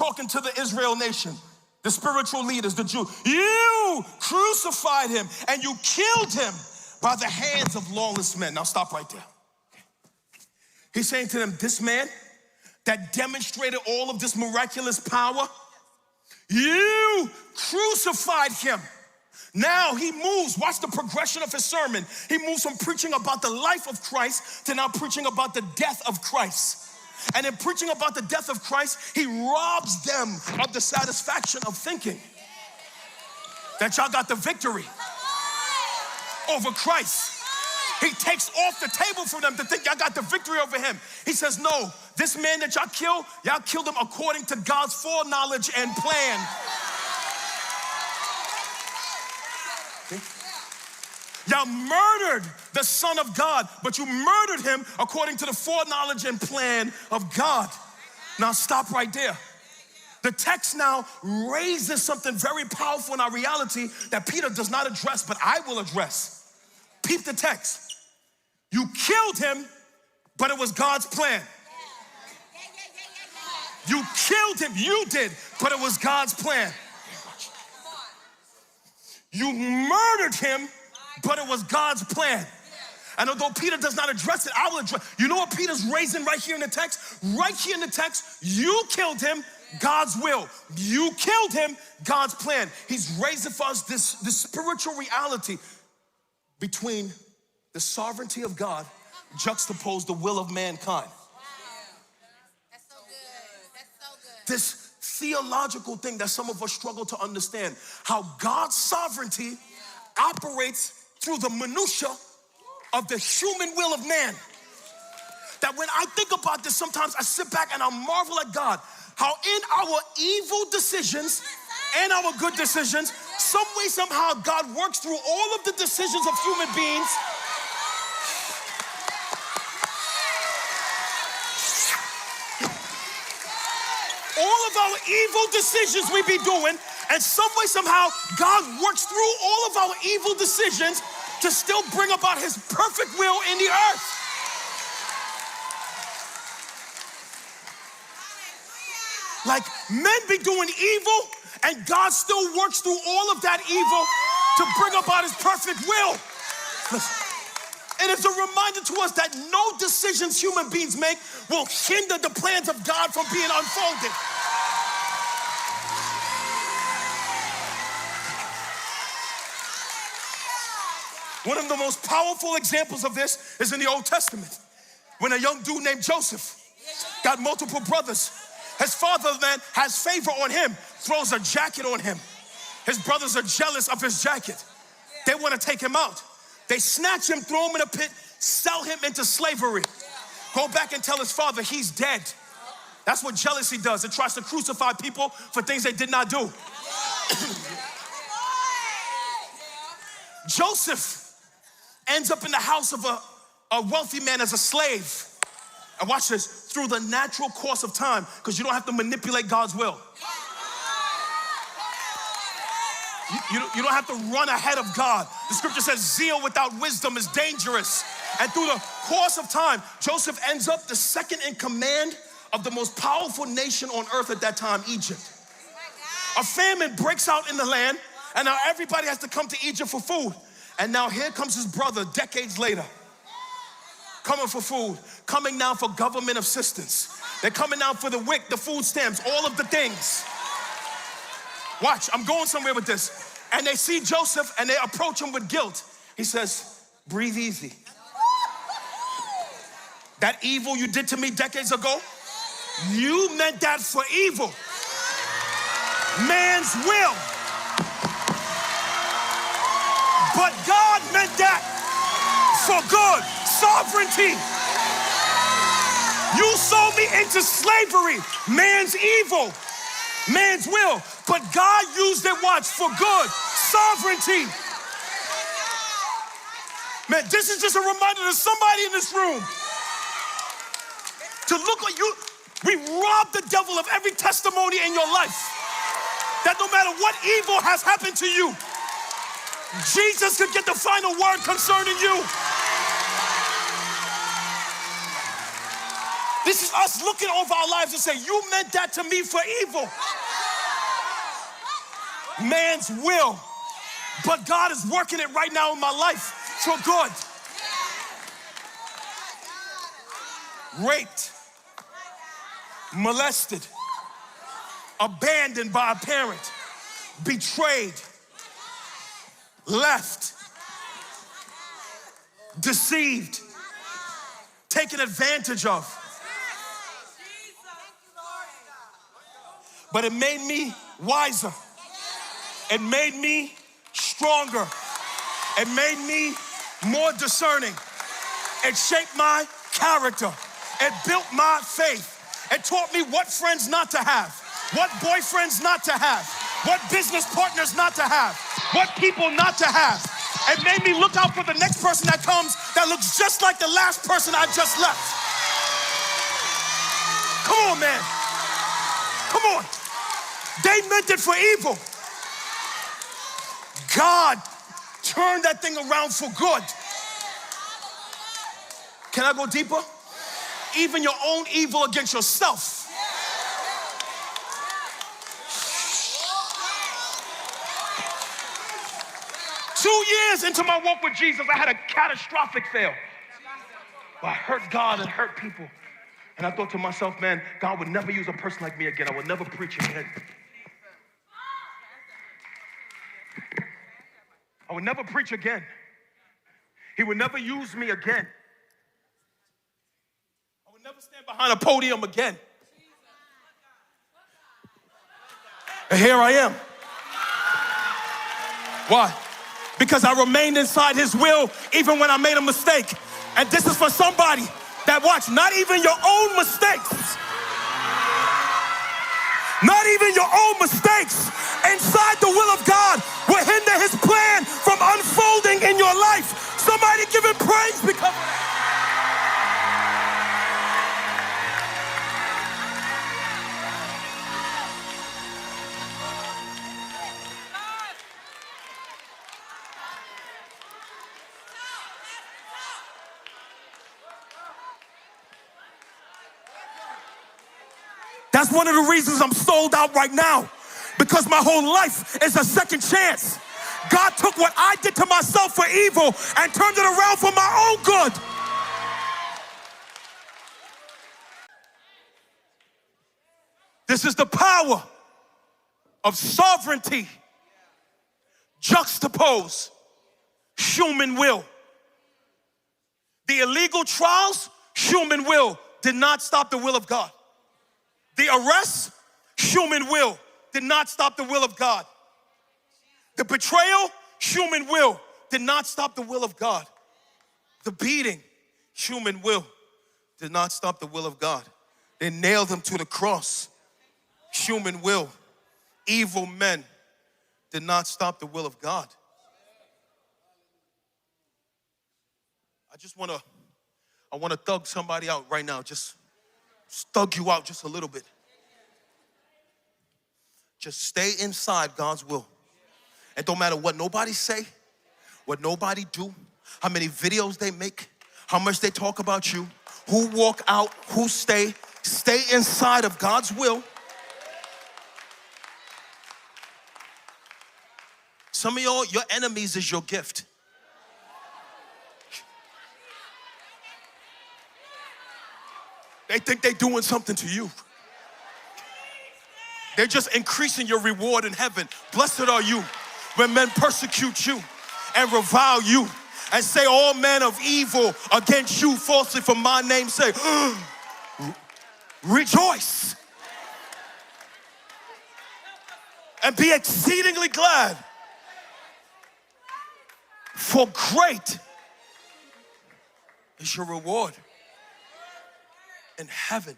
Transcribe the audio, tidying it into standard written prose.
talking to the Israel nation, the spiritual leaders, the Jews. You crucified him and you killed him by the hands of lawless men. Now stop right there. He's saying to them, this man that demonstrated all of this miraculous power, you crucified him. Now he moves, watch the progression of his sermon. He moves from preaching about the life of Christ to now preaching about the death of Christ. And in preaching about the death of Christ, he robs them of the satisfaction of thinking that y'all got the victory over Christ. He takes off the table for them to think y'all got the victory over him. He says, no, this man that y'all killed him according to God's foreknowledge and plan. Y'all murdered the Son of God, but you murdered him according to the foreknowledge and plan of God. Now stop right there. The text now raises something very powerful in our reality that Peter does not address, but I will address. Peep the text. You killed him, but it was God's plan. You killed him, you did, but it was God's plan. You murdered him, but it was God's plan. And although Peter does not address it, I will address. You know what Peter's raising right here in the text? Right here in the text, you killed him, God's will. You killed him, God's plan. He's raising for us this spiritual reality between the sovereignty of God juxtaposed the will of mankind. That's so good. That's so good. This theological thing that some of us struggle to understand, how God's sovereignty operates through the minutia of the human will of man. That when I think about this, sometimes I sit back and I marvel at God, how in our evil decisions and our good decisions, some way, somehow, God works through all of the decisions of human beings all of our evil decisions we be doing, and some way, somehow, God works through all of our evil decisions to still bring about his perfect will in the earth. Like, men be doing evil, and God still works through all of that evil to bring about his perfect will. Listen, it is a reminder to us that no decisions human beings make will hinder the plans of God from being unfolded. One of the most powerful examples of this is in the Old Testament, when a young dude named Joseph got multiple brothers. His father, man, has favor on him, throws a jacket on him. His brothers are jealous of his jacket. They want to take him out. They snatch him, throw him in a pit, sell him into slavery. Go back and tell his father he's dead. That's what jealousy does. It tries to crucify people for things they did not do. Joseph ends up in the house of a wealthy man as a slave. And watch this, through the natural course of time, because you don't have to manipulate God's will. You don't have to run ahead of God. The scripture says zeal without wisdom is dangerous. And through the course of time, Joseph ends up the second in command of the most powerful nation on earth at that time, Egypt. A famine breaks out in the land, and now everybody has to come to Egypt for food. And now here comes his brother decades later, coming for food, coming now for government assistance. They're coming now for the WIC, the food stamps, all of the things. Watch, I'm going somewhere with this. And they see Joseph and they approach him with guilt. He says, breathe easy. That evil you did to me decades ago, you meant that for evil. Man's will. But God meant that for good. Sovereignty. You sold me into slavery. Man's evil. Man's will. But God used it, watch, for good. Sovereignty. Man, this is just a reminder to somebody in this room to look like you. We rob the devil of every testimony in your life. That no matter what evil has happened to you, Jesus could get the final word concerning you. This is us looking over our lives and saying, you meant that to me for evil. Man's will. But God is working it right now in my life for good. Raped, molested, abandoned by a parent, betrayed, left, deceived, taken advantage of. But it made me wiser. It made me stronger. It made me more discerning. It shaped my character. It built my faith. It taught me what friends not to have, what boyfriends not to have, what business partners not to have, what people not to have. It made me look out for the next person that comes that looks just like the last person I just left. Come on, man. Come on. They meant it for evil. God turned that thing around for good. Can I go deeper? Even your own evil against yourself. 2 years into my walk with Jesus, I had a catastrophic fail. I hurt God and hurt people. And I thought to myself, man, God would never use a person like me again. I would never preach again. I would never preach again. He would never use me again. I would never stand behind a podium again. And here I am. Why? Because I remained inside his will even when I made a mistake. And this is for somebody that watch, not even your own mistakes. Not even your own mistakes inside the will of God will hinder his plan from unfolding in your life. Somebody give him praise because of that. That's one of the reasons I'm sold out right now, because my whole life is a second chance. God took what I did to myself for evil and turned it around for my own good. This is the power of sovereignty juxtapose human will. The illegal trials, human will did not stop the will of God. The arrest, human will did not stop the will of God. The betrayal, human will did not stop the will of God. The beating, human will did not stop the will of God. They nailed him to the cross. Human will. Evil men did not stop the will of God. I want to thug somebody out right now. Just thug you out just a little bit. Just stay inside God's will. It don't matter what nobody say, what nobody do, how many videos they make, how much they talk about you, who walk out, who stay. Stay inside of God's will. Some of y'all, your enemies is your gift. They think they're doing something to you. They're just increasing your reward in heaven. Blessed are you when men persecute you and revile you and say all manner of evil against you falsely for my name's sake. Rejoice and be exceedingly glad, for great is your reward in heaven.